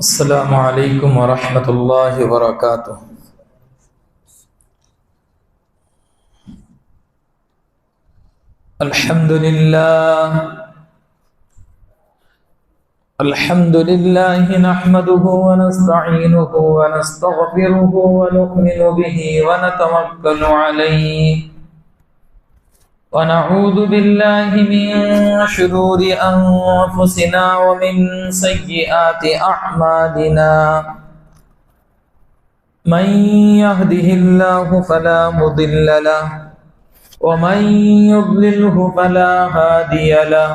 अस्सलामु अलैकुम वरहमतुल्लाहि वबरकातुह। अल्हम्दुलिल्लाह नहमदुहु व नस्तईनुहु व नस्तगफिरुहु व नु'मिनु बिही व नतवक्कलु अलैहि व नऊज़ु बिल्लाहि मिन शुरूरि अनफुसिना व मिन सय्यिआति अअमालिना। मन यहदिहिल्लाहु फला मुदिल्ल लहु व मन युद्लिल्हु फला हादिय लहु।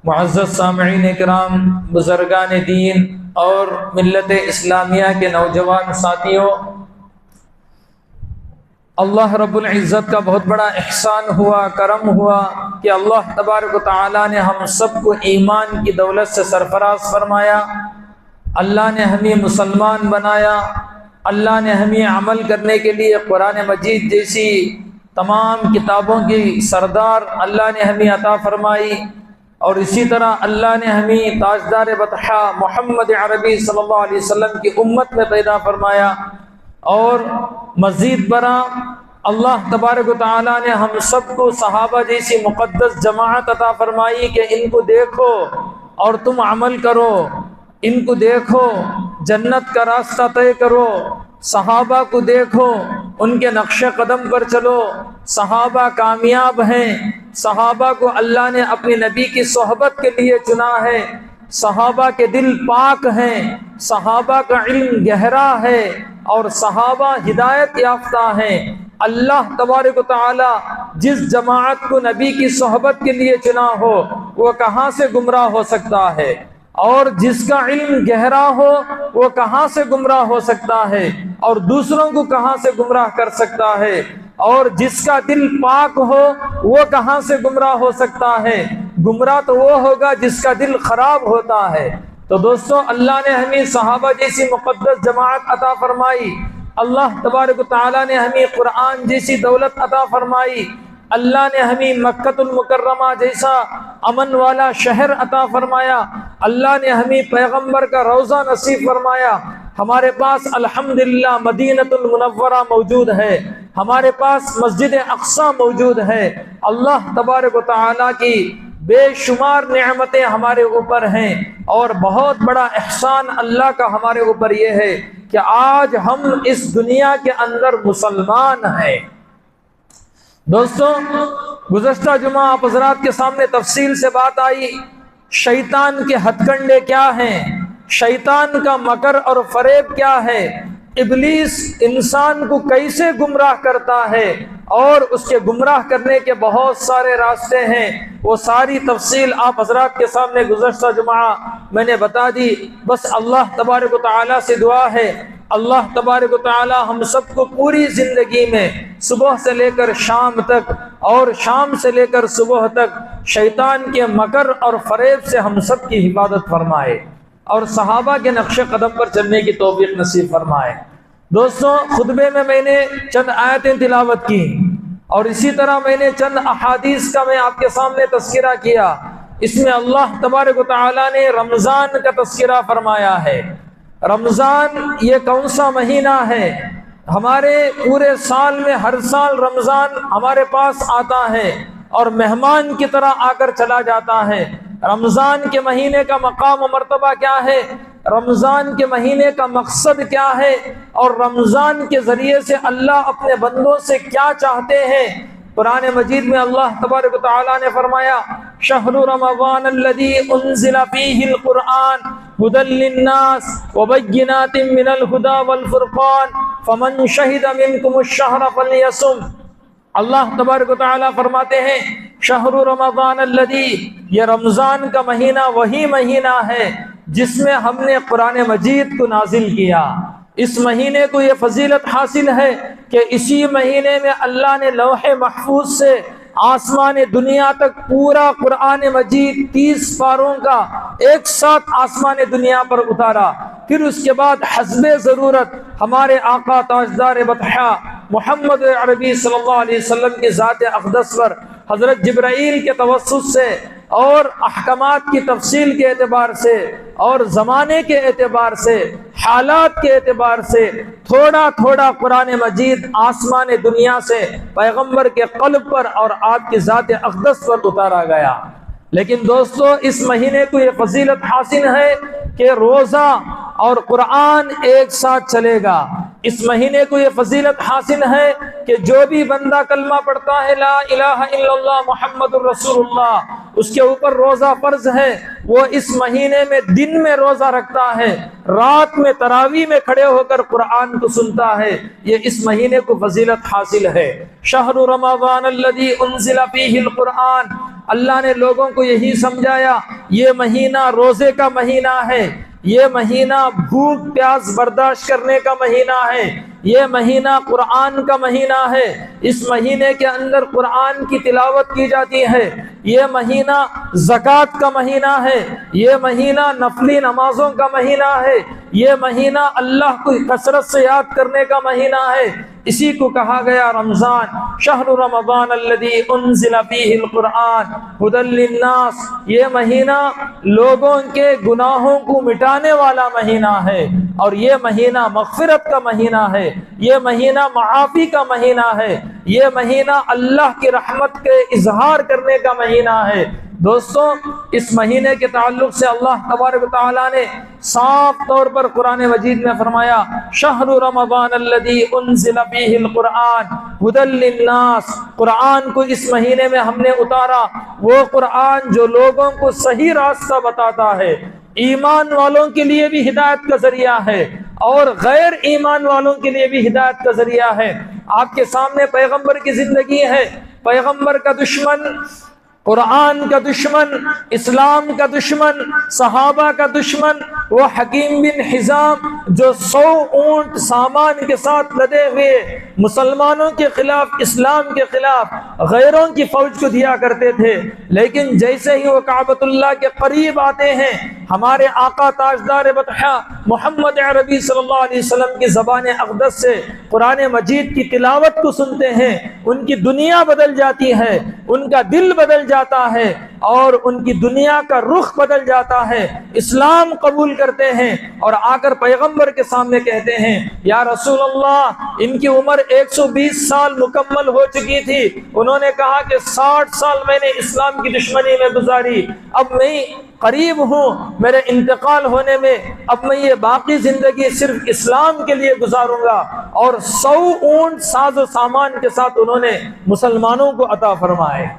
मुअज़्ज़ज़ सामईन इकराम, बुज़ुर्गान दीन और मिल्लत इस्लामिया के नौजवान साथियों, अल्लाह रब्बुल इज़्ज़त का बहुत बड़ा एहसान हुआ, करम हुआ कि अल्लाह तबारक व तआला ने हम सबको ईमान की दौलत से सरफराज फरमाया। अल्लाह ने हमें मुसलमान बनाया। अल्लाह ने हमें अमल करने के लिए कुरान मजीद जैसी तमाम किताबों की सरदार अल्लाह ने हमें अता फरमाई और इसी तरह अल्लाह ने हमें ताजदार बतहा मोहम्मद अरबी सल्लल्लाहु अलैहि वसल्लम की उम्मत में पैदा फरमाया। और मज़ीद बरा अल्लाह तबारक व तआला ने हम सबको सहाबा जैसी मुक़द्दस जमाअत अता फरमाई कि इनको देखो और तुम अमल करो, इनको देखो जन्नत का रास्ता तय करो, सहाबा को देखो उनके नक्शे कदम पर चलो, सहाबा कामयाब हैं। सहाबा को अल्लाह ने अपने नबी की सोहबत के लिए चुना है। सहाबा के दिल पाक हैं, सहाबा का इल्म गहरा है और सहाबा हिदायत याफ्ता हैं। अल्लाह तबारक व तआला जिस जमाअत को नबी की सोहबत के लिए चुना हो वो कहाँ से गुमराह हो सकता है, और जिसका इल्म गहरा हो वो कहाँ से गुमराह हो सकता है और दूसरों को कहाँ से गुमराह कर सकता है, और जिसका दिल पाक हो वो कहाँ से गुमराह हो सकता है। गुमराह तो वो होगा जिसका दिल खराब होता है। तो दोस्तों, अल्लाह ने हमें सहाबा जैसी मुक़द्दस जमाअत अता फरमाई, अल्लाह तबारक व तआला ने हमें कुरान जैसी दौलत अता फरमाई, अल्लाह ने हमें मक्कतुल मुकर्रमा जैसा अमन वाला शहर अता फरमाया, अल्लाह ने हमें पैगंबर का रोज़ा नसीब फरमाया। हमारे पास अल्हम्दुलिल्लाह मदीनतुल मुनव्वरा मौजूद है, हमारे पास मस्जिद अक्सा मौजूद है। अल्लाह तबारक व तआला की बेशुमार नेमतें हमारे ऊपर हैं और बहुत बड़ा एहसान अल्लाह का हमारे ऊपर यह है कि आज हम इस दुनिया के अंदर मुसलमान हैं। दोस्तों, गुज़श्ता जुमा आप हज़रात के सामने तफसील से बात आई, शैतान के हथकंडे क्या हैं, शैतान का मकर और फरेब क्या है, इब्लीस इंसान को कैसे गुमराह करता है और उसके गुमराह करने के बहुत सारे रास्ते हैं। वो सारी तफसील आप हज़रात के सामने गुज़श्ता जुमा मैंने बता दी। बस अल्लाह तबारक व तआला से दुआ है, अल्लाह तबारक व तआला हम सबको पूरी ज़िंदगी में सुबह से लेकर शाम तक और शाम से लेकर सुबह तक शैतान के मकर और फरेब से हम सब की हिफाजत फरमाए और सहाबा के नक्शे कदम पर चलने की तौफीक नसीब फरमाए। दोस्तों, खुतबे में मैंने चंद आयतें तिलावत की और इसी तरह मैंने चंद अहादीस का मैं आपके सामने तज़किरा किया। इसमें अल्लाह तबारक व तआला ने रमज़ान का तज़किरा फरमाया है। रमज़ान ये कौन सा महीना है? हमारे पूरे साल में हर साल रमज़ान हमारे पास आता है और मेहमान की तरह आकर चला जाता है। रमज़ान के महीने का मकाम और मर्तबा क्या है, रमज़ान के महीने का मकसद क्या है और रमज़ान के ज़रिए से अल्लाह अपने बंदों से क्या चाहते हैं। कुरान मजीद में अल्लाह तबारक व तआला ने फरमाया, शहरु रमज़ान अल्लज़ी उन्ज़िला फ़ीहिल कुरआन हुदल लिन्नास व बय्यिनातिन मिनल हुदा वल फुरक़ान फमन शहिदा मिनकुमुश शहरा फलयसुम। अल्लाह तबारक व तआला फरमाते हैं, शहरु रमज़ान अल्लज़ी, ये रमज़ान का महीना वही महीना है जिसमें हमने कुरान मजीद को नाजिल किया। इस महीने को ये फजीलत हासिल है कि इसी महीने में अल्लाह ने लौहे महफूज से आसमान दुनिया तक पूरा कुरान मजीद 30 पारों का एक साथ आसमान दुनिया पर उतारा। फिर उसके बाद हस्बे ज़रूरत हमारे आका ताजदार बतहा मोहम्मद अरबी सल्लल्लाहु अलैहि वसल्लम की ज़ात अक़दस पर हज़रत जिब्राईल के तवस्सुत से और अहकामात की तफसील के एतबार से और ज़माने के एतबार से, हालात के एतबार से थोड़ा थोड़ा कुरान मजीद आसमान दुनिया से पैगंबर के क़ल्ब पर और आपकी ज़ात अक़दस पर उतारा गया। लेकिन दोस्तों, इस महीने को ये फजीलत हासिल है कि रोज़ा और कुरान एक साथ चलेगा। इस महीने को ये फजीलत हासिल है कि जो भी बंदा कलमा पढ़ता है ला इलाहा इल्लल्लाह मुहम्मदुर रसूलुल्लाह, उसके ऊपर रोज़ा फर्ज है। वो इस महीने में दिन में रोज़ा रखता है, रात में तरावी में खड़े होकर कुरान को सुनता है। ये इस महीने को फजीलत हासिल है। शहरु रमज़ान अल्लज़ी उन्ज़िला फ़ीहिल कुरआन, अल्लाह ने लोगों को यही समझाया, ये महीना रोज़े का महीना है, ये महीना भूख प्यास बर्दाश्त करने का महीना है, ये महीना कुरान का महीना है। इस महीने के अंदर कुरान की तिलावत की जाती है। ये महीना ज़कात का महीना है, ये महीना नफली नमाजों का महीना है, ये महीना अल्लाह को कसरत से याद करने का महीना है। इसी को कहा गया रमज़ान। शहरु रमज़ान अल्लज़ी उन्ज़िला फ़ीहिल कुरआन हुदल लिन्नास, ये महीना लोगों के गुनाहों को मिटाने वाला महीना है और ये महीना मग़फ़िरत का महीना है। ये महीना माफ़ी का महीना है, ये महीना अल्लाह की रहमत के इजहार करने का महीना है। दोस्तों, इस महीने के ताल्लुक से अल्लाह तबारक व तआला ने साफ तौर पर कुरान मजीद में फरमाया, शहरु रमज़ान अल्लज़ी उन्ज़िला फ़ीहिल कुरआन हुदल लिन्नास। कुरान को इस महीने में हमने उतारा, वो कुरान जो लोगों को सही रास्ता बताता है, ईमान वालों के लिए भी हिदायत का जरिया है और गैर ईमान वालों के लिए भी हिदायत का जरिया है। आपके सामने पैगंबर की जिंदगी है, पैगंबर का दुश्मन, कुरान का दुश्मन, इस्लाम का दुश्मन, सहाबा का दुश्मन, वो हकीम बिन हिजाम जो 100 ऊंट सामान के साथ लदे हुए मुसलमानों के खिलाफ, इस्लाम के खिलाफ गैरों की फौज को दिया करते थे। लेकिन जैसे ही वो काबतुल्लाह के करीब आते हैं, हमारे आका ताजदार बतहा मोहम्मद अरबी सल्लल्लाहु अलैहि वसल्लम की ज़बान अक़दस से कुरान मजीद की तिलावत को सुनते हैं, उनकी दुनिया बदल जाती है, उनका दिल बदल जाता है और उनकी दुनिया का रुख बदल जाता है। इस्लाम कबूल करते हैं और आकर पैगंबर के सामने कहते हैं, या रसूल अल्लाह, इनकी उम्र 120 साल मुकम्मल हो चुकी थी। उन्होंने कहा कि 60 साल मैंने इस्लाम की दुश्मनी में गुजारी, अब मैं करीब हूँ मेरे इंतकाल होने में, अब मैं ये बाकी जिंदगी सिर्फ इस्लाम के लिए गुजारूंगा। और 100 ऊंट साजो सामान के साथ उन्होंने मुसलमानों को अता फरमाए।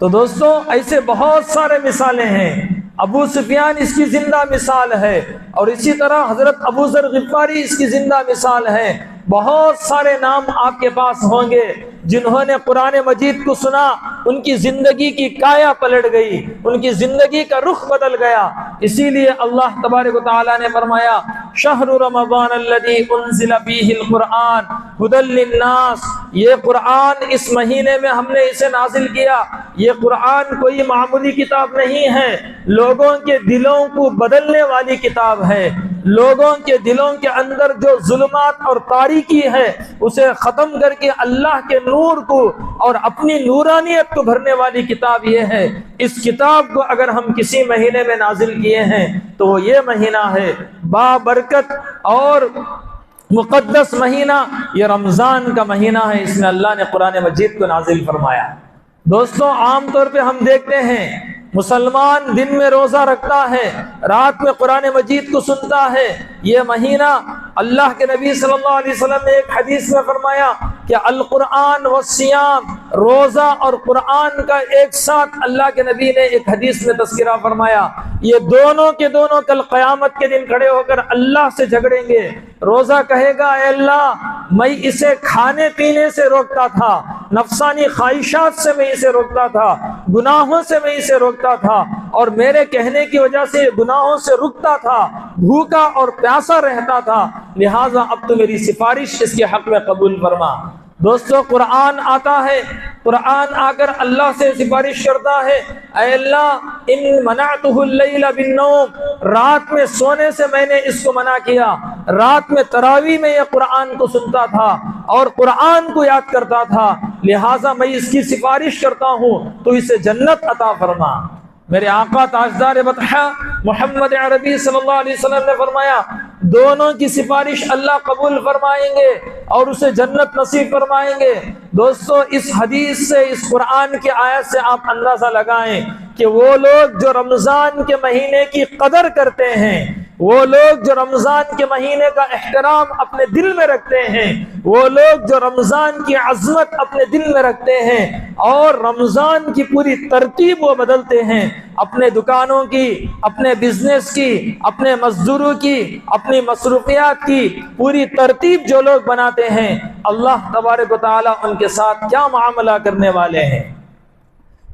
तो दोस्तों, ऐसे बहुत सारे मिसालें हैं। अबू सुफियान इसकी जिंदा मिसाल है और इसी तरह हजरत अबू ज़र गिफ़ारी इसकी जिंदा मिसाल है। बहुत सारे नाम आपके पास होंगे जिन्होंने कुरान मजीद को सुना, उनकी जिंदगी की काया पलट गई, उनकी जिंदगी का रुख बदल गया। इसीलिए अल्लाह तबारक व तआला ने फरमाया, शहरु रमज़ान अल्लज़ी उन्ज़िला फ़ीहिल कुरआन हुदल लिन्नास। ये कुरान इस महीने में हमने इसे नाजिल किया। ये कुरान कोई मामूली किताब नहीं है, लोगों के दिलों को बदलने वाली किताब है। लोगों के दिलों के अंदर जो जुल्मात और तारीकी है उसे खत्म करके अल्लाह के नूर को और अपनी नूरानियत को भरने वाली किताब ये है। इस किताब को अगर हम किसी महीने में नाजिल किए हैं तो वो ये महीना है, बाबरकत और मुक़द्दस महीना, ये रमज़ान का महीना है। इसमें अल्लाह ने कुरान मजीद को नाजिल फरमाया। दोस्तों, आमतौर पे हम देखते हैं मुसलमान दिन में रोज़ा रखता है, रात में कुरान मजीद को सुनता है। ये महीना अल्लाह के नबी सल्लल्लाहु अलैहि वसल्लम ने एक हदीस में फरमाया कि अल कुरान व सियाम, रोज़ा और कुरान का एक साथ अल्लाह के नबी ने एक हदीस में तस्करा फरमाया। ये दोनों के दोनों कल क़यामत के दिन खड़े होकर अल्लाह से झगड़ेंगे। रोज़ा कहेगा, ऐ अल्लाह, मैं इसे खाने पीने से रोकता था, नफसानी ख्वाहिशात से मैं इसे रोकता था, गुनाहों से मैं इसे रोकता था और मेरे कहने की वजह से गुनाहों से रुकता था, भूखा और प्यासा रहता था, लिहाजा अब तो मेरी सिफारिश इसके हक में कबूल फरमा। दोस्तों, कुरान आता है, कुरान आकर अल्लाह से सिफारिश करता है, ऐ अल्लाह, इन मनातुहुल लैला बिन्नौम, रात में सोने से मैंने इसको मना किया। रात में तरावीह में यह कुरान को सुनता था और कुरान को याद करता था, लिहाजा मैं इसकी सिफारिश करता हूँ, तो इसे जन्नत अता फरमा। मेरे आका ताजदार बतहा मोहम्मद अरबी सल्लल्लाहु अलैहि वसल्लम ने फरमाया, दोनों की सिफारिश अल्लाह कबूल फरमाएंगे और उसे जन्नत नसीब फरमाएंगे। दोस्तों, इस हदीस से, इस कुरान की आयत से आप अंदाजा लगाएं कि वो लोग जो रमज़ान के महीने की कदर करते हैं, वो लोग जो रमज़ान के महीने का एहतराम अपने दिल में रखते हैं, वो लोग जो रमज़ान की अज़मत अपने दिल में रखते हैं और रमज़ान की पूरी तरतीब वो बदलते हैं, अपने दुकानों की, अपने बिजनेस की, अपने मजदूरों की, अपनी मसरूफियात की पूरी तरतीब जो लोग बनाते हैं, अल्लाह तबारक व तआला उनके साथ क्या मामला करने वाले हैं।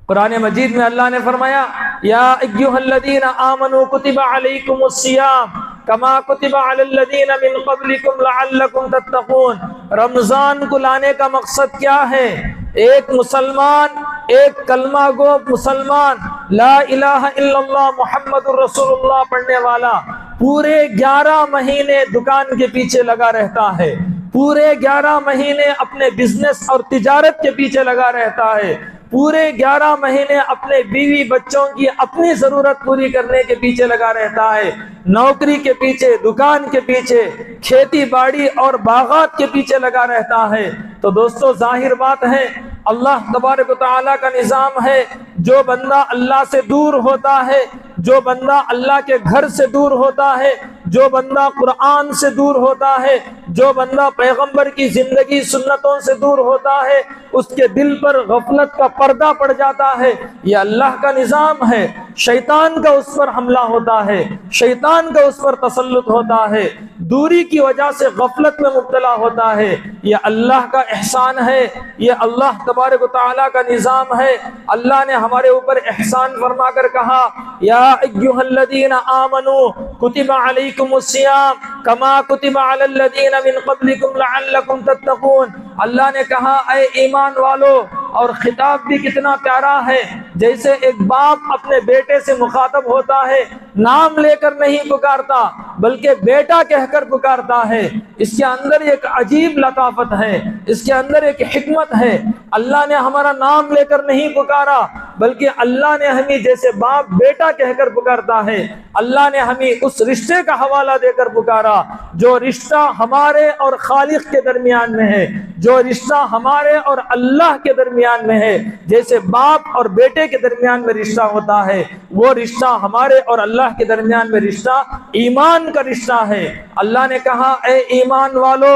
कुरान मजीद में अल्लाह ने फरमाया, या अय्युहल्लज़ीना आमनू कुतिबा अलैकुमुस्सियाम कमा कुतिबा अलल्लज़ीना मिन क़ब्लिकुम लअल्लकुम तत्तक़ून। रमज़ान को लाने का मकसद क्या है? एक मुसलमान, एक कलमा गो मुसलमान, ला इलाहा इल्लल्लाह मुहम्मदुर रसूलुल्लाह पढ़ने वाला पूरे 11 महीने दुकान के पीछे लगा रहता है, पूरे 11 महीने अपने बिजनेस और तिजारत के पीछे लगा रहता है, पूरे 11 महीने अपने बीवी बच्चों की अपनी जरूरत पूरी करने के पीछे लगा रहता है, नौकरी के पीछे, दुकान के पीछे, खेती बाड़ी और बागात के पीछे लगा रहता है। तो दोस्तों जाहिर बात है अल्लाह तबारक व तआला का निज़ाम है, जो बंदा अल्लाह से दूर होता है, जो बंदा अल्लाह के घर से दूर होता है, जो बंदा कुरान से दूर होता है, जो बंदा पैगंबर की जिंदगी सुन्नतों से दूर होता है, उसके दिल पर गफलत का पर्दा पड़ जाता है। यह अल्लाह का निज़ाम है। शैतान का उस पर हमला होता है, शैतान का उस पर तसल्लुत होता है, दूरी की वजह से गफलत में मुब्तला होता है। यह अल्लाह का एहसान है, यह अल्लाह तबारक व तआला का निज़ाम है। अल्लाह ने हमारे ऊपर एहसान फरमा कर कहा, या अय्युहल्लज़ीना आमनू कुतिबा अलैकुमुस्सियाम कमा कुतिबा अलल्लज़ीना मिन क़ब्लिकुम लअल्लकुम तत्तक़ून। अल्लाह ने कहा, ऐ ईमान वालो, और खिताब भी कितना प्यारा है, जैसे एक बाप अपने बेटे से मुखातब होता है, नाम लेकर नहीं पुकारता बल्कि बेटा कहकर पुकारता है। इसके अंदर एक अजीब लताफत है, इसके अंदर एक हिकमत है। अल्लाह ने हमारा नाम लेकर नहीं पुकारा बल्कि अल्लाह ने हमें जैसे बाप बेटा कहकर पुकारता है, अल्लाह ने हमें उस रिश्ते का हवाला देकर पुकारा जो रिश्ता हमारे और खालिक के दरमियान में है, जो रिश्ता हमारे और अल्लाह के दरमियान में है। जैसे बाप और बेटे के दरमियान में रिश्ता होता है, वो रिश्ता हमारे और अल्लाह के दरमियान में रिश्ता ईमान का रिश्ता है। अल्लाह ने कहा, ए ईमान वालो,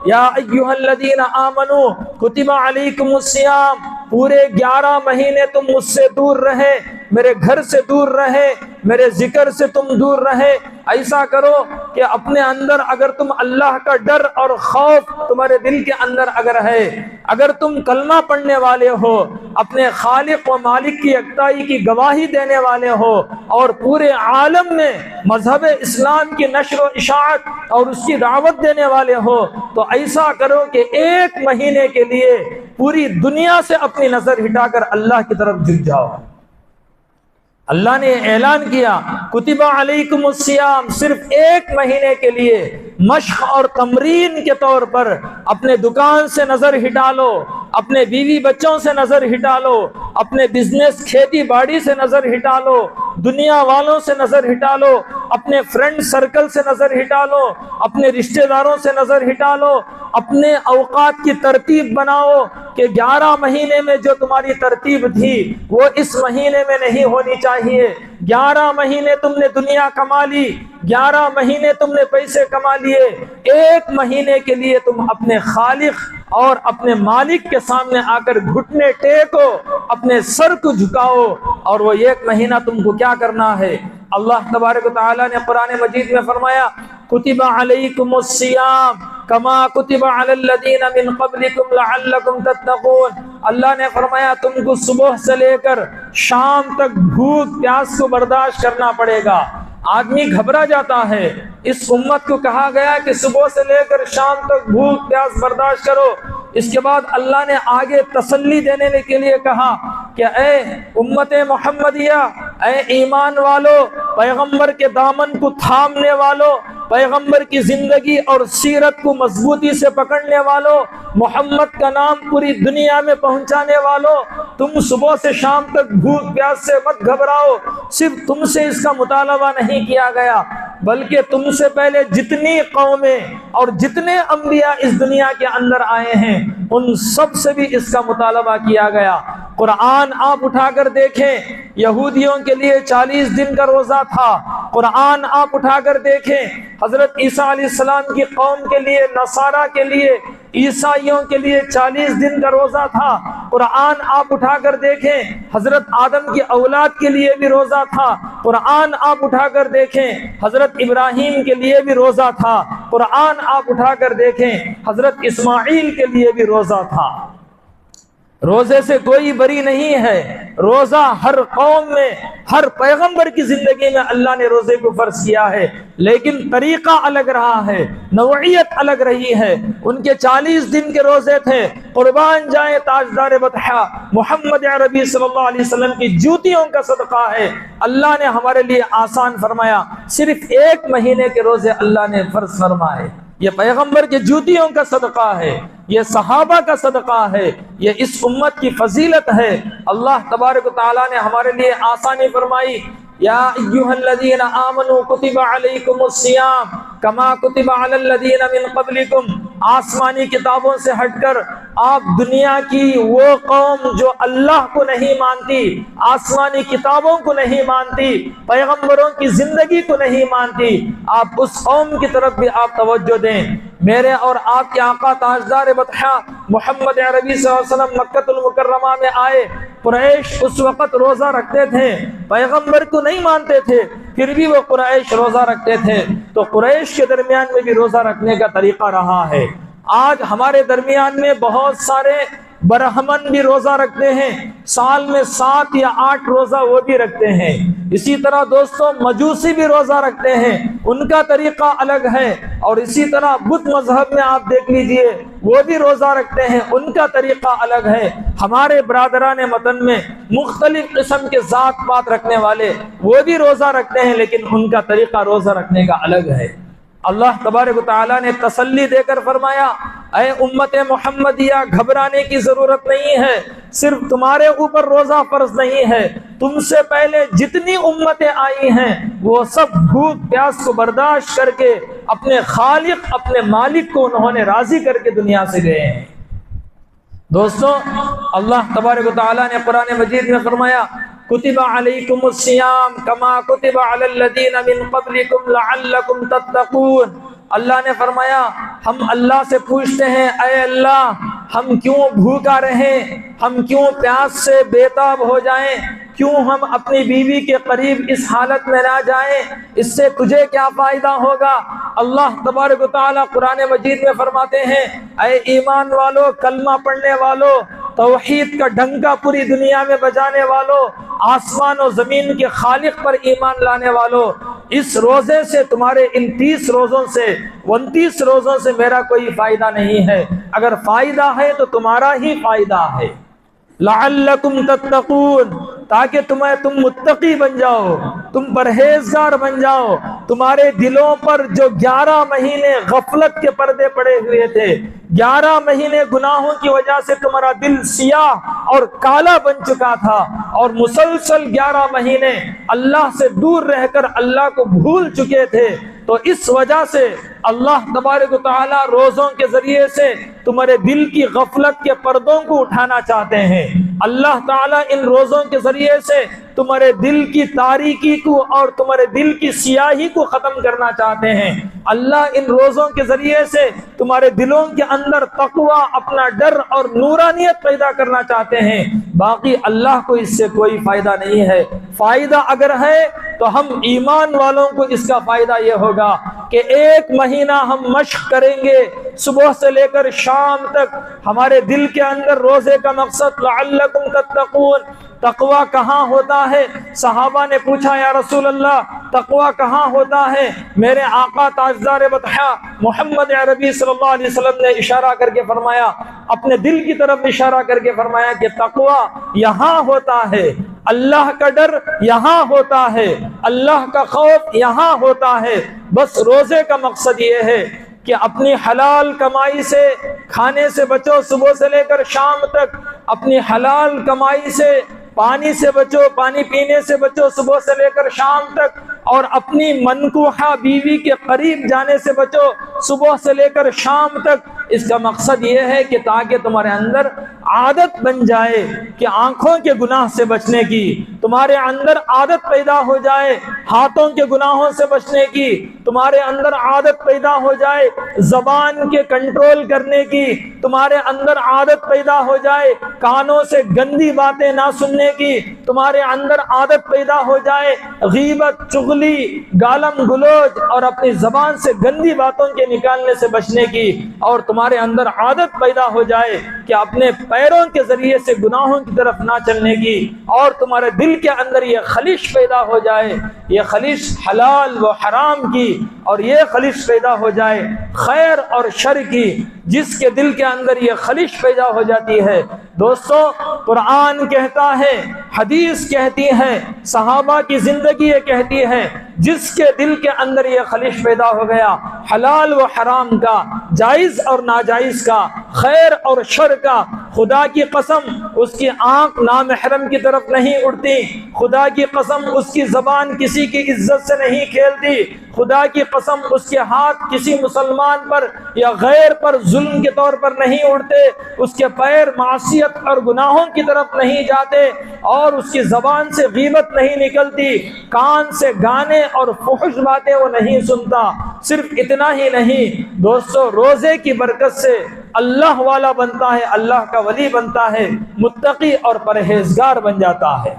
या अय्युहल्लज़ीना आमनू कुतिबा अलैकुमुस्सियाम, पूरे 11 महीने तुम मुझसे दूर रहे, मेरे घर से दूर रहे, मेरे जिक्र से तुम दूर रहे। ऐसा करो कि अपने अंदर अगर तुम अल्लाह का डर और खौफ तुम्हारे दिल के अंदर अगर है, अगर तुम कलमा पढ़ने वाले हो, अपने खालिक व मालिक की यकताई की गवाही देने वाले हो, और पूरे आलम में मजहब इस्लाम की नश्र व इशाअत और उसकी दावत देने वाले हो, तो ऐसा करो कि 1 महीने के लिए पूरी दुनिया से अपनी नजर हिटाकर अल्लाह की तरफ झुक जाओ। अल्लाह ने ऐलान किया, कुतिबा अलैकुमुस्सियाम, सिर्फ 1 महीने के लिए मश्क और तमरीन के तौर पर अपने दुकान से नजर हिटा लो, अपने बीवी बच्चों से नजर हिटा लो, अपने बिजनेस खेती बाड़ी से नजर हिटा लो, दुनिया वालों से नजर हिटा लो, अपने फ्रेंड सर्कल से नजर हिटा लो, अपने रिश्तेदारों से नजर हिटा लो, अपने औकात की तरतीब बनाओ कि 11 महीने में जो तुम्हारी तरतीब थी वो इस महीने में नहीं होनी चाहिए। 11 महीने तुमने दुनिया कमा ली, 11 महीने तुमने पैसे कमा लिए, 1 महीने के लिए तुम अपने खालिक और अपने मालिक के सामने आकर घुटने टेको, अपने सर को झुकाओ, और वो 1 महीना तुमको क्या करना है। अल्लाह तबारक व तआला ने कुरान मजीद में फरमाया, कुतिबा अलैकुमुस्सियाम कमा कुतिबा अलल्लज़ीना मिन क़ब्लिकुम लअल्लकुम तत्तक़ून। अल्लाह ने फरमाया, तुमको सुबह से लेकर शाम तक भूख प्यास को बर्दाश्त करना पड़ेगा। आदमी घबरा जाता है। इस उम्मत को कहा गया कि सुबह से लेकर शाम तक भूख प्यास बर्दाश्त करो। इसके बाद अल्लाह ने आगे तसल्ली देने के लिए कहा कि ऐ उम्मत मोहम्मदिया, ऐ ईमान वालो, पैगंबर के दामन को थामने वालों, पैगंबर की जिंदगी और सीरत को मजबूती से पकड़ने वालों, मोहम्मद का नाम पूरी दुनिया में पहुंचाने वालों, तुम सुबह से शाम तक भूख प्यास से मत घबराओ। सिर्फ तुमसे इसका मुतालबा नहीं किया गया बल्कि तुमसे पहले जितनी कौमें और जितने अंबिया इस दुनिया के अंदर आए हैं उन सब से भी इसका मुतालबा किया गया। कुरान आप उठाकर देखें, यहूदियों के लिए 40 दिन का रोजा था। कुरान आप उठाकर देखें, हजरत ईसा अलैहिस्सलाम की कौम के लिए, नसारा के लिए, ईसाइयों के लिए 40 दिन का रोजा था। कुरान आप उठाकर देखें, हजरत आदम की औलाद के लिए भी रोजा था। कुरान आप उठाकर देखें, हजरत इब्राहिम के लिए भी रोजा था। कुरान आप उठाकर देखें, हजरत इस्माइल के लिए भी रोजा था। रोजे से कोई बरी नहीं है। रोजा हर कौम में, हर पैगंबर की जिंदगी में अल्लाह ने रोजे को फर्ज किया है, लेकिन तरीका अलग रहा है, नौइयत अलग रही है। उनके 40 दिन के रोजे थे। कुर्बान जाए ताजदार बतहा मोहम्मद अरबी सल्लल्लाहु अलैहि वसल्लम की जूतियों का सदका है, अल्लाह ने हमारे लिए आसान फरमाया। सिर्फ 1 महीने के रोजे अल्लाह ने फर्ज फरमाए। ये पैगंबर के जूतियों का सदका है, ये सहाबा का सदका है, ये इस उम्मत की फजीलत है। अल्लाह तबारक व तआला ने हमारे लिए आसानी फरमाई, या अय्युहल्लज़ीना आमनू कुतिबा अलैकुमुस्सियाम कमा कुतिबा अलल्लज़ीना मिन क़ब्लिकुम। आसमानी किताबों से हटकर आप दुनिया की वो कौम जो अल्लाह को नहीं मानती, आसमानी किताबों को नहीं मानती, पैगंबरों की जिंदगी को नहीं मानती, आप उस कौम की तरफ भी आप तवज्जो दें। मेरे और आपके आका ताजदार बतहा मोहम्मद अरबी सल्लल्लाहु अलैहि वसल्लम मक्कतुल मुकर्रमा में आए। कुरैश उस वक़्त रोज़ा रखते थे, पैगंबर को नहीं मानते थे, फिर भी वो कुरैश रोज़ा रखते थे। तो कुरैश के दरमियान में भी रोज़ा रखने का तरीका रहा है। आज हमारे दरमियान में बहुत सारे ब्राह्मण भी रोजा रखते हैं, साल में 7 या 8 रोजा वो भी रखते हैं। इसी तरह दोस्तों मजूसी भी रोजा रखते हैं, उनका तरीका अलग है। और इसी तरह बुद्ध मजहब में आप देख लीजिए, वो भी रोजा रखते हैं, उनका तरीका अलग है। हमारे बरादरान वतन में मुख्तलिफ किस्म के जात पात रखने वाले वो भी रोजा रखते हैं, लेकिन उनका तरीका रोजा रखने का अलग है। अल्लाह तबारक व तआला ने तसल्ली देकर फरमाया, ऐ उम्मत मोहम्मदिया, घबराने की जरूरत नहीं है। सिर्फ तुम्हारे ऊपर रोजा फर्ज नहीं है, तुमसे पहले जितनी उम्मतें आई हैं वो सब भूख प्यास को बर्दाश्त करके अपने खालिक, अपने मालिक को उन्होंने राजी करके दुनिया से गए हैं। दोस्तों अल्लाह तबारक व तआला ने कुरान मजीद में फरमाया, कुतिबा अलैकुमुस्सियाम कमा कुतिबा अलल्लज़ीना मिन क़ब्लिकुम लअल्लकुम तत्तक़ून। अल्लाह ने फरमाया, हम अल्लाह से पूछते हैं, ऐ अल्लाह हम क्यों भूखा रहें, हम क्यों प्यास से बेताब हो जाएं, क्यों हम अपनी बीवी के करीब इस हालत में ना जाएं, इससे तुझे क्या फायदा होगा। अल्लाह तबारक व तआला कुरान मजीद में फरमाते हैं, ऐ ईमान वालों, कलमा पढ़ने वालों, तौहीद का डंका पूरी दुनिया में बजाने वालों, आसमान और जमीन के खालिक पर ईमान लाने वालों, इस रोजे से, तुम्हारे इन 30 रोजों से, 29 रोजों से मेरा कोई फायदा नहीं है। अगर फायदा है तो तुम्हारा ही फायदा है। लअल्लकुम तत्तक़ून, ताकि तुम मुत्तकी बन जाओ, तुम परहेजगार बन जाओ। तुम्हारे दिलों पर जो 11 महीने गफलत के पर्दे पड़े हुए थे, 11 महीने गुनाहों की वजह से तुम्हारा दिल सियाह और काला बन चुका था, और मुसलसल 11 महीने अल्लाह से दूर रहकर अल्लाह को भूल चुके थे, तो इस वजह से अल्लाह तबारक व तआला रोज़ों के जरिए से तुम्हारे दिल की गफलत के पर्दों को उठाना चाहते हैं। अल्लाह ताला इन रोज़ों के जरिए से तुम्हारे दिल की तारीकी को और तुम्हारे दिल की सियाही को ख़त्म करना चाहते हैं। अल्लाह इन रोज़ों के जरिए से तुम्हारे दिलों के अंदर तक़वा, अपना डर और नूरानियत पैदा करना चाहते हैं। बाकी अल्लाह को इससे कोई फ़ायदा नहीं है। फ़ायदा अगर है तो हम ईमान वालों को इसका फ़ायदा ये होगा कि 1 महीना हम मश्क करेंगे, सुबह से लेकर शाम तक। हमारे दिल के अंदर रोज़े का मकसद लअल्लकुम तत्तक़ून, तक़वा कहाँ होता है। सहाबा ने पूछा, या रसूल अल्लाह तक़वा कहाँ होता है। मेरे आका ताजदार बतहा मोहम्मद अरबी सल्लल्लाहु अलैहि वसल्लम ने इशारा करके फरमाया, अपने दिल की तरफ इशारा करके फरमाया कि तक़वा यहाँ होता है, अल्लाह का डर यहाँ होता है, अल्लाह का खौफ यहाँ होता है। बस रोज़े का मकसद ये है कि अपनी हलाल कमाई से खाने से बचो, सुबह से लेकर शाम तक। अपनी हलाल कमाई से पानी से बचो, पानी पीने से बचो, सुबह से लेकर शाम तक। और अपनी मनकूहा बीवी के करीब जाने से बचो, सुबह से लेकर शाम तक। इसका मकसद ये है कि ताकि तुम्हारे अंदर आदत बन जाए कि आंखों के गुनाह से बचने की, तुम्हारे अंदर आदत पैदा हो जाए हाथों के गुनाहों से बचने की, तुम्हारे अंदर आदत पैदा हो जाए जबान के कंट्रोल करने की, तुम्हारे अंदर आदत पैदा हो जाए कानों से गंदी बातें ना सुनने की, तुम्हारे अंदर आदत पैदा हो जाए गीबत, चुगली, गालम गुलोज और अपनी जबान से गंदी बातों के निकालने से बचने की। और तुम्हारे अंदर आदत पैदा हो जाए कि अपने पैरों के जरिए से गुनाहों की तरफ ना चलने की। और तुम्हारे दिल के अंदर ये खलिश पैदा हो जाए, ये खलिश हलाल व हराम की, और ये खलिश पैदा हो जाए खैर और शर की। जिसके दिल के अंदर ये खलिश पैदा हो जाती है, दोस्तों कुरान कहता है, हदीस कहती है, सहाबा की जिंदगी ये कहती है, जिसके दिल के अंदर ये खलिश पैदा हो गया, हलाल व हराम का, जायज और नाजायज का, खैर और शर का। खुदा की कसम उसकी आंख नामहरम की तरफ नहीं उड़ती, खुदा की कसम उसकी जबान किसी की इज्जत से नहीं खेलती, खुदा की कसम उसके हाथ किसी मुसलमान पर या गैर पर जुल्म के तौर पर नहीं उड़ते, उसके पैर मासियत और गुनाहों की तरफ नहीं जाते, और उसकी जबान से गीबत नहीं निकलती, कान से गाने और फुहश बातें वो नहीं सुनता। सिर्फ इतना ही नहीं दोस्तों, रोजे की बरकत से अल्लाह वाला बनता है, अल्लाह का वली बनता है, मुत्तकी और परहेजगार बन जाता है।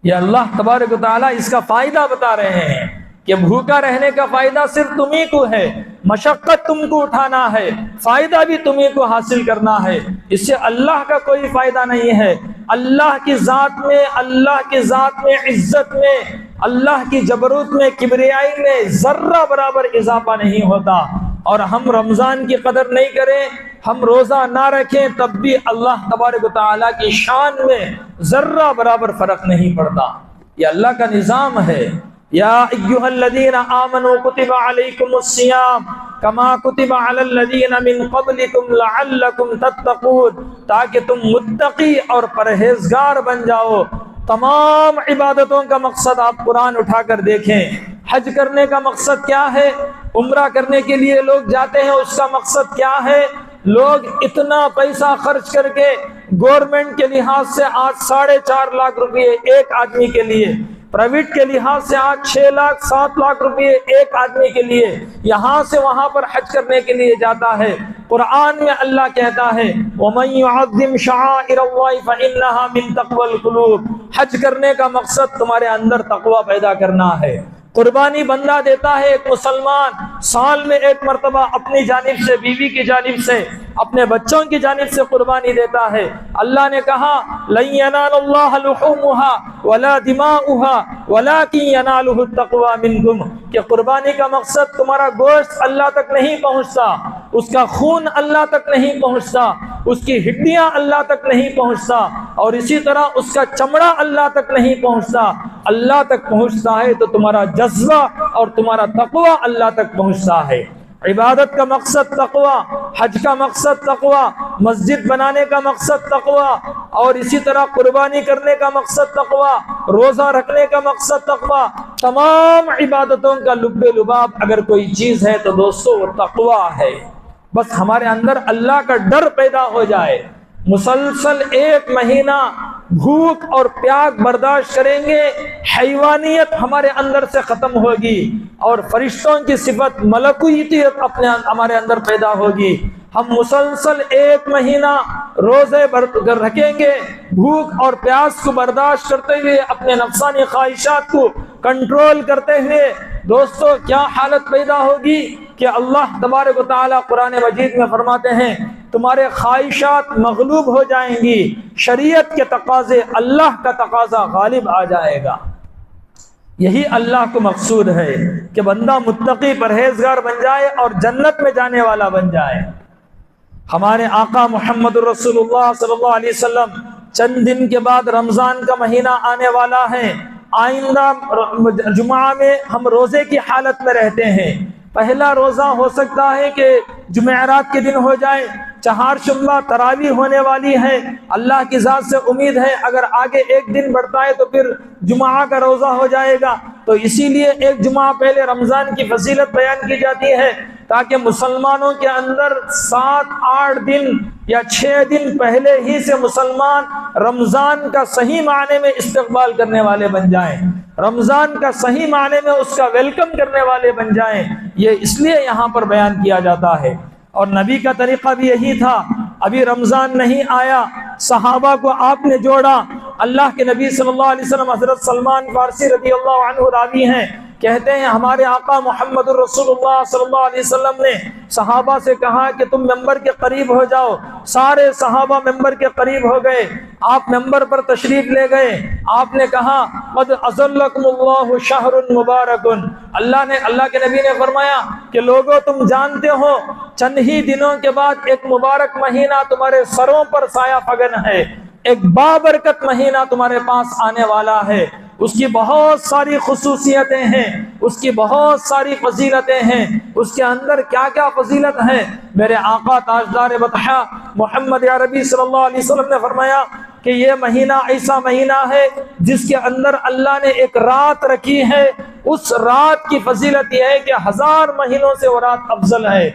ये अल्लाह तबारक व तआला इसका फायदा बता रहे हैं कि भूखा रहने का फायदा सिर्फ तुम्ही को है, मशक्कत तुमको उठाना है, फायदा भी तुम्ही को हासिल करना है, इससे अल्लाह का कोई फायदा नहीं है। अल्लाह की जात में, अल्लाह की जात में इज्जत में, अल्लाह की जबरूत में, किबरियाई में जर्रा बराबर इजाफा नहीं होता। और हम रमजान की कदर नहीं करें, हम रोजा ना रखें, तब भी अल्लाह तबारक व तआला की शान में जर्रा बराबर फर्क नहीं पड़ता। ये अल्लाह का निजाम है। या अय्युहल्लज़ीना आमनू कुतिबा अलैकुमुस्सियाम कमा कुतिबा अलल्लज़ीना मिन क़ब्लिकुम लअल्लकुम तत्तक़ून, ताकि तुम मुत्तकी और परहेजगार बन जाओ। तमाम इबादतों का मकसद आप कुरान उठाकर देखें। हज करने का मकसद क्या है? उम्रा करने के लिए लोग जाते हैं, उसका मकसद क्या है? लोग इतना पैसा खर्च करके गवर्नमेंट के लिहाज से आज 4.5 लाख रुपए एक आदमी के लिए, प्राइवेट के लिहाज से आज 6 लाख 7 लाख रुपए एक आदमी के लिए यहाँ से वहां पर हज करने के लिए जाता है। कुरान में अल्लाह कहता है वमन युअज़्ज़िम शआइरल्लाहि फइन्नहा मिन तक़वल क़ुलूब, हज करने का मकसद तुम्हारे अंदर तकवा पैदा करना है। कुर्बानी बंदा देता है, एक मुसलमान साल में एक मरतबा अपनी जानिब से, बीवी की जानिब से, अपने बच्चों की जानिब से कुर्बानी देता है। अल्लाह ने कहा लन यनालल्लाह लुहूमुहा वला दिमाउहा वलाकिन यनालुहु तक़वा मिनकुम, कि कुर्बानी का मकसद तुम्हारा गोश्त अल्लाह तक नहीं पहुंचता, उसका खून अल्लाह तक नहीं पहुंचता, उसकी हड्डियां अल्लाह तक नहीं पहुंचता, और इसी तरह उसका चमड़ा अल्लाह तक नहीं पहुंचता। अल्लाह तक पहुंचता है तो तुम्हारा जज्बा और तुम्हारा तक़वा अल्लाह तक पहुंचता है। इबादत का मकसद तक़वा, हज का मकसद तक़वा, मस्जिद बनाने का मकसद तक़वा, और इसी तरह कुर्बानी करने का मकसद तक़वा, रोजा रखने का मकसद तक़वा। तमाम इबादतों का लुब्बे लुबाब अगर कोई चीज है तो दोस्तों वो तक़वा है। बस हमारे अंदर अल्लाह का डर पैदा हो जाए, मुसलसल 1 महीना भूख और प्यास बर्दाश्त करेंगे, हैवानियत हमारे अंदर से खत्म होगी और फरिश्तों की सिफत मलकुयतियत अपने हमारे अंदर पैदा होगी। हम मुसलसल 1 महीना रोजे रखेंगे, भूख और प्यास को बर्दाश्त करते हुए, अपने नफ्सानी ख्वाहिशात को कंट्रोल करते हुए। दोस्तों क्या हालत पैदा होगी कि अल्लाह तबारक व तआला कुरान मजीद में फरमाते हैं तुम्हारे ख्वाहिशात मगलूब हो जाएंगी, शरीयत के तकाजे, अल्लाह का तकाजा गालिब आ जाएगा। यही अल्लाह को मकसूद है कि बंदा मुत्तकी परहेजगार बन जाए और जन्नत में जाने वाला बन जाए। हमारे आका मोहम्मद रसूलुल्लाह सल्लल्लाहु अलैहि वसल्लम चंद दिन के बाद रमजान का महीना आने वाला है। आइंदा जुमा में हम रोजे की हालत में रहते हैं। पहला रोजा हो सकता है कि जुमेरात के दिन हो जाए, चहारशंबा तरावी होने वाली है, अल्लाह की ज़ात से उम्मीद है अगर आगे एक दिन बढ़ता है तो फिर जुमा का रोजा हो जाएगा। तो इसीलिए एक जुमा पहले रमजान की फजीलत बयान की जाती है ताकि मुसलमानों के अंदर 7-8 दिन या 6 दिन पहले ही से मुसलमान रमजान का सही मायने में इस्तकबाल करने वाले बन जाएं, रमजान का सही मायने में उसका वेलकम करने वाले बन जाएं। ये इसलिए यहाँ पर बयान किया जाता है और नबी का तरीका भी यही था। अभी रमजान नहीं आया, सहाबा को आपने जोड़ा। अल्लाह के नबी सल्लल्लाहु अलैहि वसल्लम हजरत सलमान फारसी रज़ी अल्लाह अन्हु रावी हैं, कहते हैं हमारे आका मोहम्मद रसूलुल्लाह सल्लल्लाहु अलैहि वसल्लम ने सहाबा से कहा कि तुम मेंबर के करीब हो जाओ। सारे सहाबा मेंबर के करीब हो गए, आप मेंबर पर तशरीफ ले गए। आपने कहा क़द अज़ल्लकुमुल्लाहु शहरुन मुबारकुन, अल्लाह के नबी ने फरमाया कि लोगों तुम जानते हो चंद ही दिनों के बाद एक मुबारक महीना तुम्हारे सरों पर साया फगन है, एक बाबरकत महीना तुम्हारे पास आने वाला है। उसकी बहुत सारी खुसूसियतें हैं, उसकी बहुत सारी फजीलतें हैं। उसके अंदर क्या क्या फजीलत है, मेरे आका ताजदार बतहा मोहम्मद अरबी सल्लल्लाहु अलैहि वसल्लम ने फरमाया कि ये महीना ऐसा महीना है जिसके अंदर अल्लाह ने एक रात रखी है। उस रात की फजीलत यह है कि 1000 महीनों से वो रात अफजल है।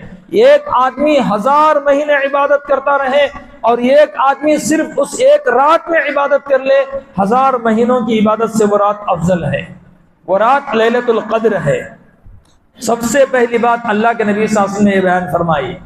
एक आदमी 1000 महीने इबादत करता रहे और एक आदमी सिर्फ उस एक रात में इबादत कर ले, 1000 महीनों की इबादत से वो रात अफजल है। वो रात लैलतुल क़द्र है। सबसे पहली बात अल्लाह के नबी सल्लल्लाहु अलैहि वसल्लम ने बयान फरमाई।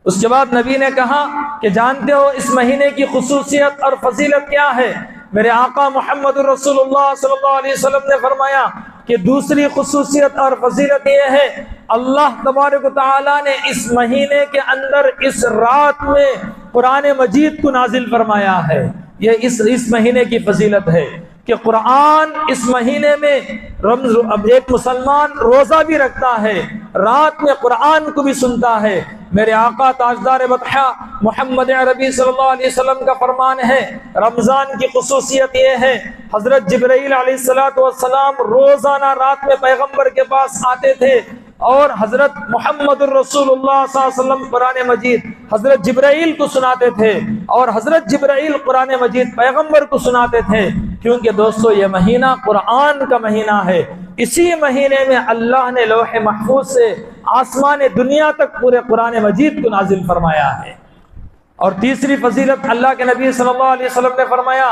उसके बाद नबी ने कहा कि जानते हो इस महीने की खुसूसियत और फजीलत क्या है? मेरे आका मोहम्मद रसूलुल्लाह सल्लल्लाहु अलैहि वसल्लम ने फरमाया कि दूसरी खुसूसियत और फजीलत यह है, अल्लाह तबारक व तआला ने इस महीने के अंदर इस रात में कुरान मजीद को नाजिल फरमाया है। ये इस महीने की फजीलत है कि कुरान इस महीने में अब एक मुसलमान रोजा भी रखता है, रात में कुरान को भी सुनता है। मेरे आका ताजदार बतहा मोहम्मद अरबी सल्लल्लाहु अलैहि वसल्लम का फरमान है, रमजान की खुसूसियत ये है, हजरत जिब्राइल अलैहिस्सलातु वस्सलाम रोजाना रात में पैगंबर के पास आते थे और हजरत मोहम्मद रसूलुल्लाह सल्लल्लाहु अलैहि वसल्लम कुरान मजीद हजरत जिब्राइल को सुनाते थे और हजरत जिब्राइल कुरान मजीद पैगंबर को सुनाते थे। क्योंकि दोस्तों ये महीना कुरान का महीना है। इसी महीने में अल्लाह ने लौह महफूज से आसमान दुनिया तक पूरे कुरान मजीद को नाजिल फरमाया है। और तीसरी फजीलत अल्लाह के नबी सल्लल्लाहु अलैहि वसल्लम ने फरमाया,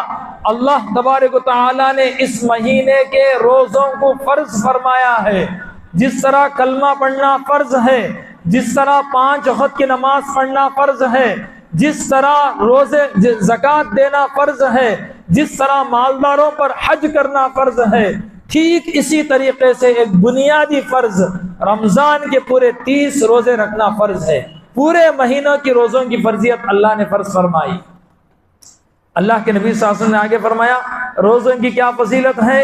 अल्लाह तबारक व तआला ने इस महीने के रोजों को फर्ज फरमाया है। जिस तरह कलमा पढ़ना फर्ज है, जिस तरह 5 वक्त की नमाज पढ़ना फर्ज है, जिस तरह रोजे ज़कात देना फर्ज है, जिस तरह मालदारों पर हज करना फर्ज है, ठीक इसी तरीके से एक बुनियादी फर्ज रमजान के पूरे 30 रोजे रखना फर्ज है। पूरे महीनों की रोजों की फर्जियत अल्लाह ने फर्ज फरमाई। अल्लाह के नबी सल्लल्लाहु अलैहि वसल्लम ने आगे फरमाया रोजों की क्या फजीलत है,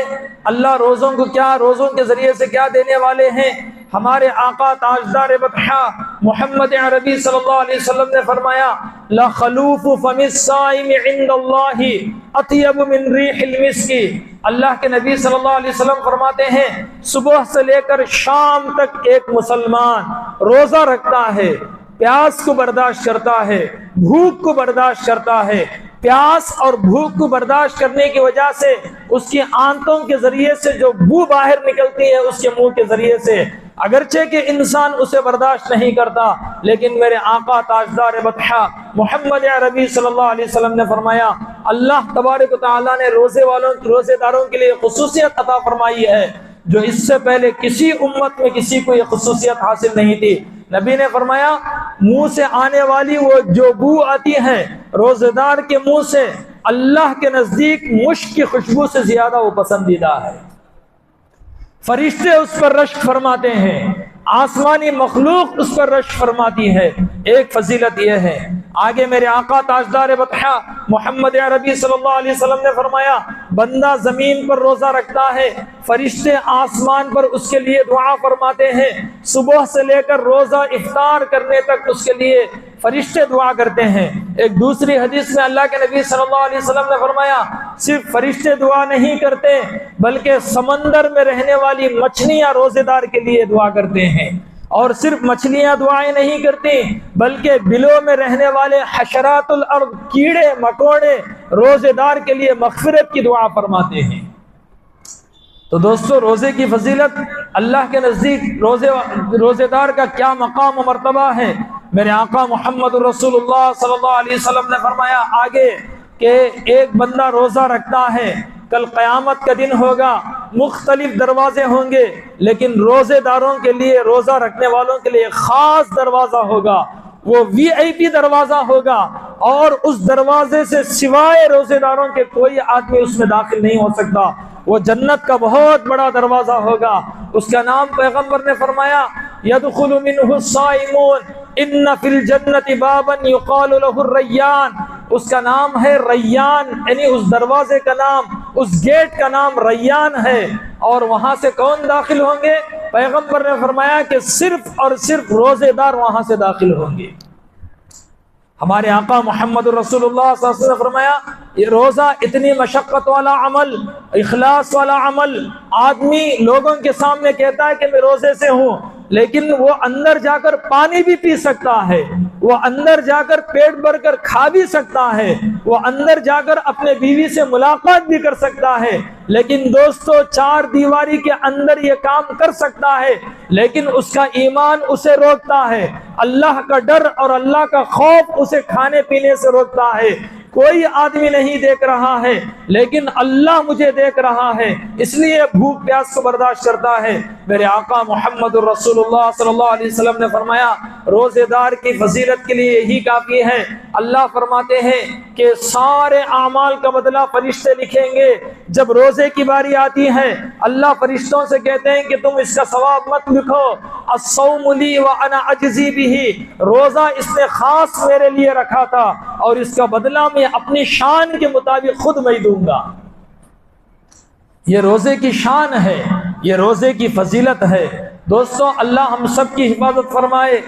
अल्लाह रोजों को क्या, रोजों के जरिए से क्या देने वाले हैं। हमारे आका ताजदार बतहा मोहम्मद अरबी सल्लल्लाहु अलैहि वसल्लम ने फरमाया, ला खलूफु फमिस साइम इंदल्लाहि अत्यब मिन रिहिल मिस्की। अल्लाह के नबी सल्लल्लाहु अलैहि वसल्लम फरमाते हैं, सुबह से लेकर शाम तक एक मुसलमान रोजा रखता है, प्यास को बर्दाश्त करता है, भूख को बर्दाश्त करता है। प्यास और भूख को बर्दाश्त करने की वजह से उसकी आंतों के जरिए से जो बू बाहर निकलती है उसके मुंह के जरिए से, अगरचे कि इंसान उसे बर्दाश्त नहीं करता, लेकिन मेरे आका ताजदार बतहा मोहम्मद अरबी सल्लल्लाहु अलैहि वसल्लम ने फरमाया, अल्लाह तबारक व तआला ने रोजेदारों के लिए खुसूसियत अता फरमाई है जो इससे पहले किसी उम्मत में किसी को यह खुसूसियत हासिल नहीं थी। नबी ने फरमाया, मुंह से आने वाली वो जो बू आती है रोजेदार के मुंह से, अल्लाह के नजदीक मुश्क की खुशबू से ज्यादा वो पसंदीदा है। फरिश्ते उस पर रश्क फरमाते हैं, आसमानी मखलूक उस पर रश्क फरमाती है। एक फजीलत यह है। आगे मेरे आका ताजदार बतहा मोहम्मद अरबी सल्लल्लाहु अलैहि वसल्लम ने फरमाया, बंदा जमीन पर रोजा रखता है, फरिश्ते आसमान पर उसके लिए दुआ फरमाते हैं। सुबह से लेकर रोजा इफ्तार करने तक उसके लिए फरिश्ते दुआ करते हैं। एक दूसरी हदीस में अल्लाह के नबी सल्लल्लाहु अलैहि वसल्लम ने फरमाया, सिर्फ फरिश्ते दुआ नहीं करते बल्कि समंदर में रहने वाली मछलियां रोजेदार के लिए दुआ करते हैं। और सिर्फ मछलियां दुआएं नहीं करती बल्कि बिलों में रहने वाले हशरातुल अर्द, कीड़े मकोड़े रोजेदार के लिए मगफिरत की दुआ फरमाते हैं। तो दोस्तों रोजे की फजीलत, अल्लाह के नजदीक रोजेदार का क्या मकाम और मर्तबा है। मेरे आका मोहम्मद रसूलुल्लाह सल्लल्लाहु अलैहि वसल्लम ने फरमाया आगे कि एक बंदा रोजा रखता है, कल क़यामत का दिन होगा, मुख्तलिफ दरवाजे होंगे, लेकिन रोजेदारों के लिए, रोजा रखने वालों के लिए खास दरवाजा होगा। वो VIP दरवाजा होगा और उस दरवाजे से सिवाय रोजेदारों के कोई आदमी उसमें दाखिल नहीं हो सकता। वो जन्नत का बहुत बड़ा दरवाजा होगा। उसका नाम पैगंबर ने फरमाया, यदखुलु मिन्हु साइमून इन्ना फिल जन्नति बाबन युकालु लहु रय्यान। उसका नाम है रय्यान, यानी उस दरवाजे का नाम, उस गेट का नाम रय्यान है। और वहां से कौन दाखिल होंगे? पैगंबर ने फरमाया कि सिर्फ और सिर्फ रोजेदार वहां से दाखिल होंगे। हमारे आका मोहम्मद रसूलुल्लाह सल्लल्लाहु अलैहि वसल्लम ने फरमाया, ये रोज़ा इतनी मशक्क़त वाला अमल, इखलास वाला अमल, आदमी लोगों के सामने कहता है कि मैं रोज़े से हूँ, लेकिन वो अंदर जाकर पानी भी पी सकता है, वो अंदर जाकर पेट भरकर खा भी सकता है, वो अंदर जाकर अपने बीवी से मुलाकात भी कर सकता है, लेकिन दोस्तों चार दीवारी के अंदर ये काम कर सकता है, लेकिन उसका ईमान उसे रोकता है, अल्लाह का डर और अल्लाह का खौफ उसे खाने पीने से रोकता है। कोई आदमी नहीं देख रहा है, लेकिन अल्लाह मुझे देख रहा है, इसलिए भूख प्यास को बर्दाश्त करता है। मेरे आका मोहम्मद रसूलुल्लाह सल्लल्लाहु अलैहि वसल्लम ने फरमाया, रोजेदार की फजीलत के लिए यही काफी है। अल्लाह फरमाते हैं कि सारे आमाल का बदला फरिश्ते लिखेंगे। जब रोजे की बारी आती है, अल्लाह फरिश्तों से कहते हैं कि तुम इसका सवाब मत लिखो, अस्सौमु ली व अना अजज़ी बिही, रोजा इसने खास मेरे लिए रखा था और इसका बदला मैं अपनी शान के मुताबिक खुद मैं दूंगा। ये रोजे की शान है, ये रोजे की फजीलत है। दोस्तों अल्लाह हम सब की हिफाजत फरमाए।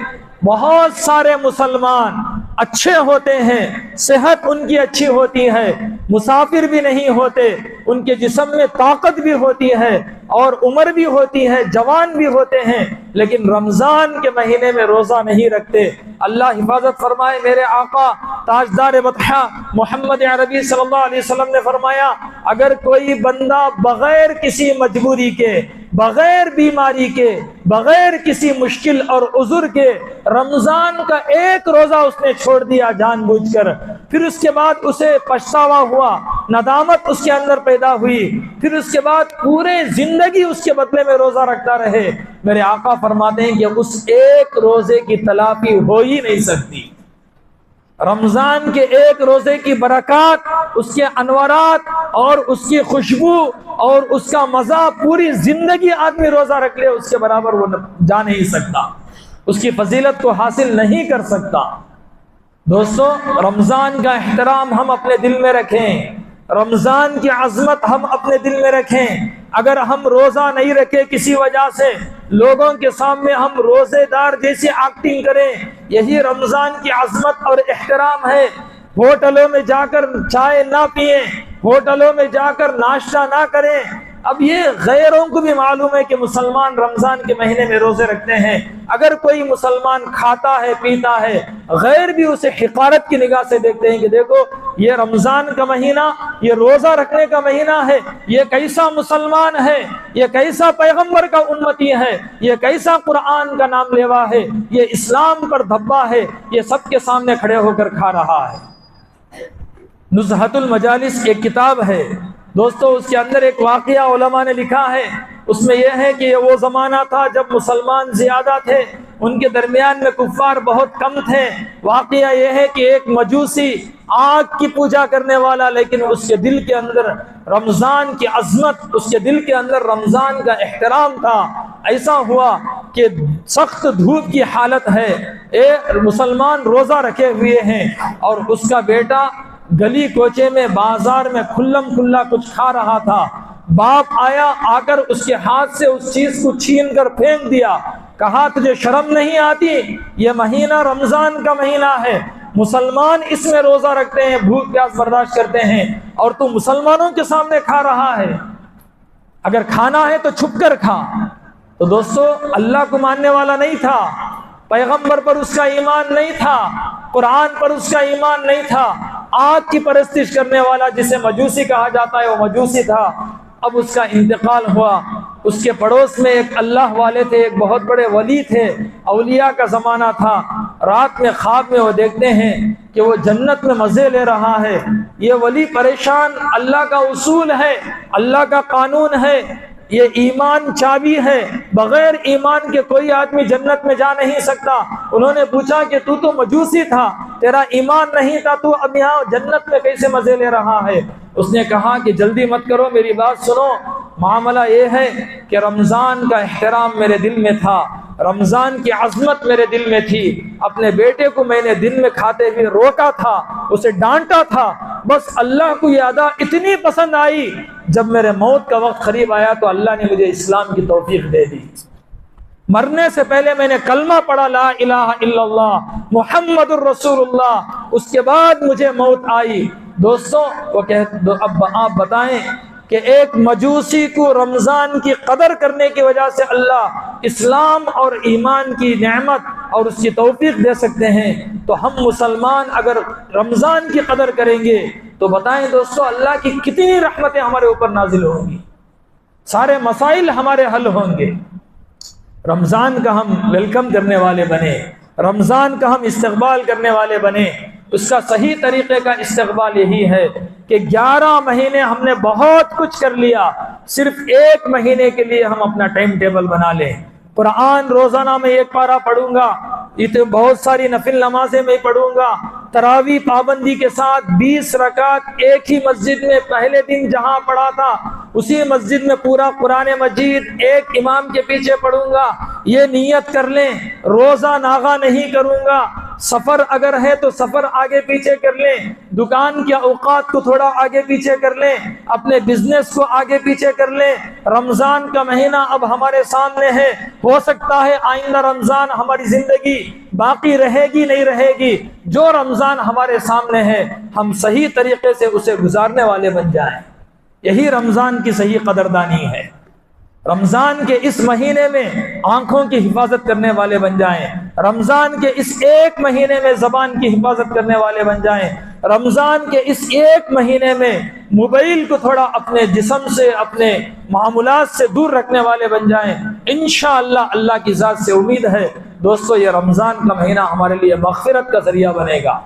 बहुत सारे मुसलमान अच्छे होते हैं, सेहत उनकी अच्छी होती है, मुसाफिर भी नहीं होते, उनके जिस्म में ताकत भी होती है और उम्र भी होती है, जवान भी होते हैं, लेकिन रमजान के महीने में रोजा नहीं रखते। अल्लाह हिफाजत फरमाए। मेरे आका ताजदार बतहा मोहम्मद अरबी सल्लल्लाहु अलैहि वसल्लम ने फरमाया, अगर कोई बंदा बगैर किसी मजबूरी के, बगैर बीमारी के, बगैर किसी मुश्किल और उज़ुर के रमजान का एक रोजा उसने छोड़ दिया जानबूझकर, फिर उसके बाद उसे पछतावा हुआ, नदामत उसके अंदर पैदा हुई, फिर उसके बाद पूरे जिंदगी उसके बदले में रोजा रखता रहे, मेरे आका फरमाते हैं कि उस एक रोजे की तलाफी हो ही नहीं सकती। रमजान के एक रोजे की बरकत, उसके अनवरात और उसकी खुशबू और उसका मजा पूरी जिंदगी आदमी रोजा रख ले उसके बराबर वो जा नहीं सकता, उसकी फजीलत को हासिल नहीं कर सकता। दोस्तों रमजान का एहतराम हम अपने दिल में रखें, रमजान की अजमत हम अपने दिल में रखें। अगर हम रोजा नहीं रखे किसी वजह से, लोगों के सामने हम रोजेदार जैसी एक्टिंग करें, यही रमजान की अजमत और एहतराम है। होटलों में जाकर चाय ना पिए, होटलों में जाकर नाश्ता ना करें। अब ये गैरों को भी मालूम है कि मुसलमान रमजान के महीने में रोजे रखते हैं। अगर कोई मुसलमान खाता है पीता है, गैर भी उसे हिकारत की निगाह से देखते हैं कि देखो ये रमजान का महीना, ये रोजा रखने का महीना है, ये कैसा मुसलमान है, ये कैसा पैगंबर का उम्मती है, ये कैसा कुरान का नाम लेवा है, ये इस्लाम पर धब्बा है, ये सबके सामने खड़े होकर खा रहा है। नुज़हतुल मजालिस एक किताब है दोस्तों, उसके अंदर एक वाक़या उलमा ने लिखा है। उसमें यह है कि वो ज़माना था जब मुसलमान ज़्यादा थे, उनके दरमियान में कुफ़ार बहुत कम थे। वाक़या यह है कि एक मजूसी आग की पूजा करने वाला, लेकिन उसके दिल के अंदर रमज़ान की अज़मत, उसके दिल के अंदर रमज़ान का एहतराम था। ऐसा हुआ कि सख्त धूप की हालत है, एक मुसलमान रोज़ा रखे हुए हैं और उसका बेटा गली कोचे में बाजार में खुल्लम खुल्ला कुछ खा रहा था। बाप आया, आकर उसके हाथ से उस चीज को छीन कर फेंक दिया, कहा तुझे शर्म नहीं आती, ये महीना रमजान का महीना है, मुसलमान इसमें रोजा रखते हैं, भूख प्यास बर्दाश्त करते हैं, और तू मुसलमानों के सामने खा रहा है, अगर खाना है तो छुप कर खा। तो दोस्तों अल्लाह को मानने वाला नहीं था, पैगंबर पर उसका ईमान नहीं था, कुरान पर उसका ईमान नहीं था, आग की परस्तिश करने वाला जिसे मजूसी कहा जाता है वो मजूसी था। अब उसका इंतकाल हुआ। उसके पड़ोस में एक अल्लाह वाले थे, एक बहुत बड़े वली थे, औलिया का ज़माना था। रात में ख्वाब में वो देखते हैं कि वो जन्नत में मज़े ले रहा है। ये वली परेशान, अल्लाह का उसूल है, अल्लाह का कानून है, ये ईमान चाबी है, बगैर ईमान के कोई आदमी जन्नत में जा नहीं सकता। उन्होंने पूछा कि तू तो मजूसी था, तेरा ईमान नहीं था, तू अब यहाँ जन्नत में कैसे मजे ले रहा है? उसने कहा कि जल्दी मत करो, मेरी बात सुनो, मामला ये है कि रमज़ान का एहतराम मेरे दिल में था, रमज़ान की अज़मत मेरे दिल में थी। अपने बेटे को मैंने दिन में खाते हुए रोका था, उसे डांटा था, बस अल्लाह को ये अदा इतनी पसंद आई, जब मेरे मौत का वक्त करीब आया तो अल्लाह ने मुझे इस्लाम की तौफीक दे दी। मरने से पहले मैंने कलमा पढ़ा ला इलाहा इल्लल्लाह मुहम्मदुर रसूलुल्लाह, उसके बाद मुझे मौत आई। दोस्तों वो अब आप बताएं कि एक मजूसी को रमज़ान की कदर करने की वजह से अल्लाह इस्लाम और ईमान की नेमत और उसकी तौफीक दे सकते हैं, तो हम मुसलमान अगर रमज़ान की कदर करेंगे तो बताएं दोस्तों अल्लाह की कितनी रहमतें हमारे ऊपर नाजिल होंगी, सारे मसाइल हमारे हल होंगे। रमज़ान का हम वेलकम करने वाले बने, रमज़ान का हम इस्तकबाल करने वाले बने। उसका सही तरीके का इस्तकबाल यही है कि 11 महीने हमने बहुत कुछ कर लिया, सिर्फ 1 महीने के लिए हम अपना टाइम टेबल बना लें। कुरान रोजाना में 1 पारा पढ़ूंगा, इतने बहुत सारी नफिल नमाजें मैं पढ़ूंगा, तरावी पाबंदी के साथ 20 रकात एक ही मस्जिद में पहले दिन जहां पढ़ा था उसी मस्जिद में पूरा कुरान मजीद एक इमाम के पीछे पढ़ूंगा। ये नियत कर लें, रोजा नागा नहीं करूंगा, सफर अगर है तो सफर आगे पीछे कर लें, दुकान के औकात को थोड़ा आगे पीछे कर लें, अपने बिजनेस को आगे पीछे कर लें। रमजान का महीना अब हमारे सामने है, हो सकता है आइंदा रमजान हमारी जिंदगी बाकी रहेगी नहीं रहेगी। जो रमजान हमारे सामने है हम सही तरीके से उसे गुजारने वाले बन जाएं, यही रमजान की सही कदरदानी है। रमजान के इस महीने में आंखों की हिफाजत करने वाले बन जाएं, रमजान के इस 1 महीने में जबान की हिफाजत करने वाले बन जाएं, रमजान के इस 1 महीने में मोबाइल को थोड़ा अपने जिस्म से अपने मामूलात से दूर रखने वाले बन जाएं। इंशाअल्लाह अल्लाह की ज़ात से उम्मीद है दोस्तों ये रमजान का महीना हमारे लिए मग़फ़िरत का जरिया बनेगा।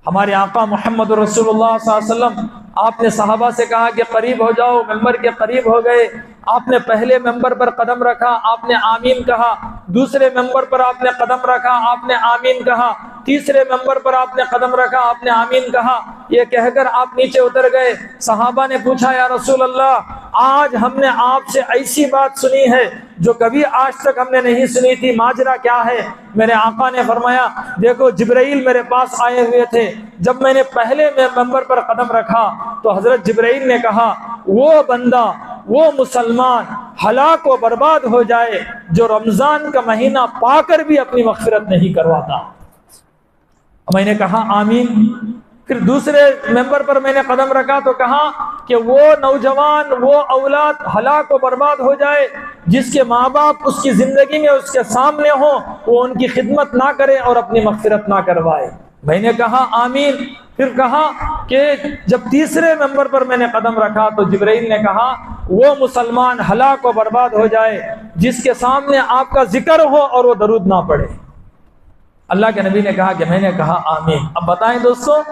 हमारे आका मोहम्मद रसूलुल्लाह सल्लल्लाहु अलैहि वसल्लम, आपने सहाबा से कहा कि करीब हो जाओ, मेंबर के करीब हो गए, आपने पहले मेंबर पर कदम रखा, आपने आमीन कहा, दूसरे मेंबर पर आपने कदम रखा, आपने आमीन कहा, तीसरे मेंबर पर आपने कदम रखा, आपने आमीन कहा। ये कहकर आप नीचे उतर गए। सहाबा ने पूछा या रसूल अल्लाह, आज हमने आपसे ऐसी बात सुनी है जो कभी आज तक हमने नहीं सुनी थी, माजरा क्या है? मेरे आका ने फरमाया देखो जिब्राइल मेरे पास आए हुए थे, जब मैंने पहले मेंबर पर कदम रखा तो हजरत जिब्राइल ने कहा वो बंदा, वो मुसलमान हलाक व बर्बाद हो जाए जो रमजान का महीना पाकर भी अपनी मग़फ़िरत नहीं करवाता। मैंने कहा आमीन। फिर दूसरे मेंबर पर मैंने कदम रखा तो कहा कि वो नौजवान, वो औलाद हलाक व बर्बाद हो जाए जिसके माँ बाप उसकी जिंदगी में उसके सामने हो, वो उनकी खिदमत ना करे और अपनी मग़फ़िरत ना करवाए। मैंने कहा आमीन। फिर कहा कि जब तीसरे मेंबर पर मैंने कदम रखा तो जिब्राइल ने कहा वो मुसलमान हलाक व बर्बाद हो जाए जिसके सामने आपका जिक्र हो और वो दरूद ना पढ़े। अल्लाह के नबी ने कहा कि मैंने कहा आमीन। अब बताएं दोस्तों,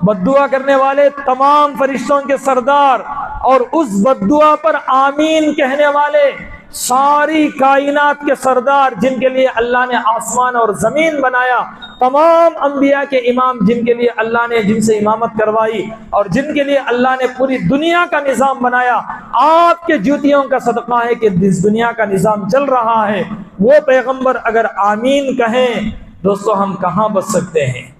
बद्दुआ करने वाले तमाम फरिश्तों के सरदार और उस बद्दुआ पर आमीन कहने वाले सारी कायनात के सरदार जिनके लिए अल्लाह ने आसमान और जमीन बनाया, तमाम अंबिया के इमाम जिनके लिए अल्लाह ने जिनसे इमामत करवाई और जिनके लिए अल्लाह ने पूरी दुनिया का निज़ाम बनाया, आपके जूतियों का सदका है कि इस दुनिया का निज़ाम चल रहा है। वो पैगंबर अगर आमीन कहें दोस्तों हम कहाँ बच सकते हैं।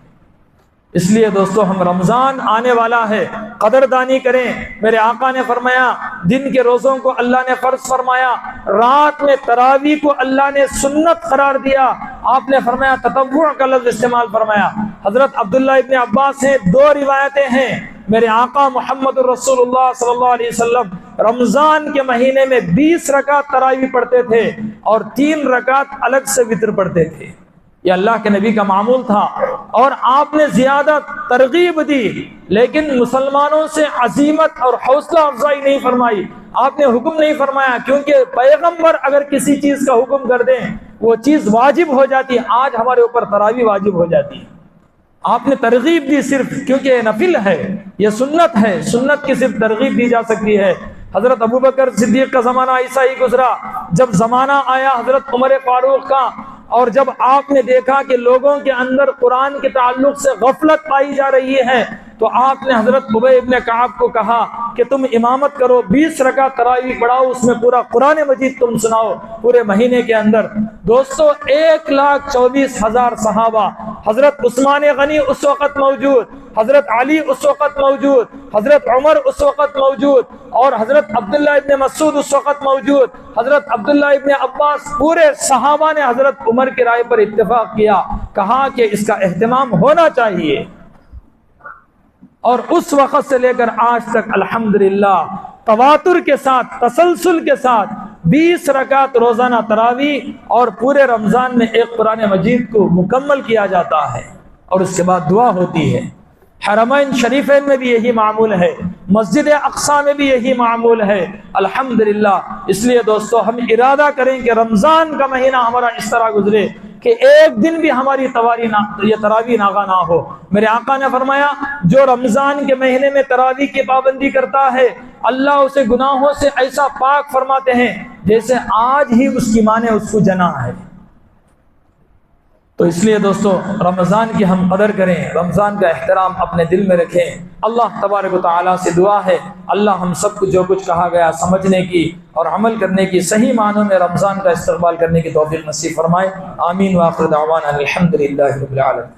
इसलिए दोस्तों हम रमज़ान आने वाला है, कदरदानी करें। मेरे आका ने फरमाया दिन के रोज़ों को अल्लाह ने फ़र्ज फरमाया, रात में तरावी को अल्लाह ने सुन्नत करार दिया। आपने फरमाया ततव्वुअ का लफ्ज़ इस्तेमाल फरमाया। हज़रत अब्दुल्लाह इब्न अब्बास से 2 रिवायतें हैं। मेरे आका मोहम्मद रसूलुल्लाह सल्लल्लाहु अलैहि वसल्लम रमज़ान के महीने में 20 रकात तरावी पढ़ते थे और 3 रकात अलग से वितर पढ़ते थे। ये अल्लाह के नबी का मामूल था और आपने ज्यादा तरगीब दी, लेकिन मुसलमानों से अजीमत और हौसला अफजाई नहीं फरमाई। आपने हुक्म नहीं फरमाया, क्योंकि पैगंबर अगर किसी चीज का हुक्म कर दें वो चीज वाजिब हो जाती है। आज हमारे ऊपर तरावी वाजिब हो जाती है। आपने तरगीब दी सिर्फ क्योंकि ये नफिल है, ये सुन्नत है, सुन्नत की सिर्फ तरगीब दी जा सकती है। हजरत अबू बकर सिद्दीक का जमाना ऐसा ही गुजरा। जब जमाना आया हजरत उमर फारूक का और जब आपने देखा कि लोगों के अंदर कुरान के ताल्लुक से गफलत पाई जा रही है, तो आपने हजरत उबय इब्न कअब को कहा कि तुम इमामत करो, 20 रकात तरावीह पढ़ाओ, उसमें पूरा कुरान मजीद तुम सुनाओ पूरे महीने के अंदर। दोस्तों 1,24,000 सहाबा, हजरत उस्मान गनी उस वक़्त मौजूद, हजरत अली उस वक़्त मौजूद, हजरत उमर उस वक़्त मौजूद, और हजरत अब्दुल्ला इब्न मसूद उस वक़्त मौजूद, हजरत अब्दुल्ला इब्न अब्बास, पूरे सहाबा ने हजरत उमर की राय पर इत्तेफाक किया, कहा कि इसका एहतमाम होना चाहिए। और उस वक़्त से लेकर आज तक अल्हम्दुलिल्लाह तवातुर के साथ, तसलसल के साथ 20 रकात रोजाना तरावीह और पूरे रमजान में एक कुरान मजीद को मुकम्मल किया जाता है और उसके बाद दुआ होती है। हरमैन शरीफैन में भी यही मामूल है, मस्जिद अक्सा में भी यही मामूल है अल्हम्दुलिल्लाह। इसलिए दोस्तों हम इरादा करें कि रमजान का महीना हमारा इस तरह गुजरे कि एक दिन भी हमारी तरावी नागा ना हो। मेरे आका ने फरमाया, जो रमजान के महीने में तरावी की पाबंदी करता है अल्लाह उसे गुनाहों से ऐसा पाक फरमाते हैं जैसे आज ही उसकी माँ ने उसको जना है। तो इसलिए दोस्तों रमज़ान की हम कदर करें, रमज़ान का एहतराम अपने दिल में रखें। अल्लाह तबारक व तआला से दुआ है अल्लाह हम सबको जो कुछ कहा गया समझने की और अमल करने की, सही मानों में रमज़ान का इस्तक़बाल करने की तौफ़ीक़ नसीब फरमाए। आमीन व आखिर दावाना अल्हम्दुलिल्लाहि रब्बिल आलमीन।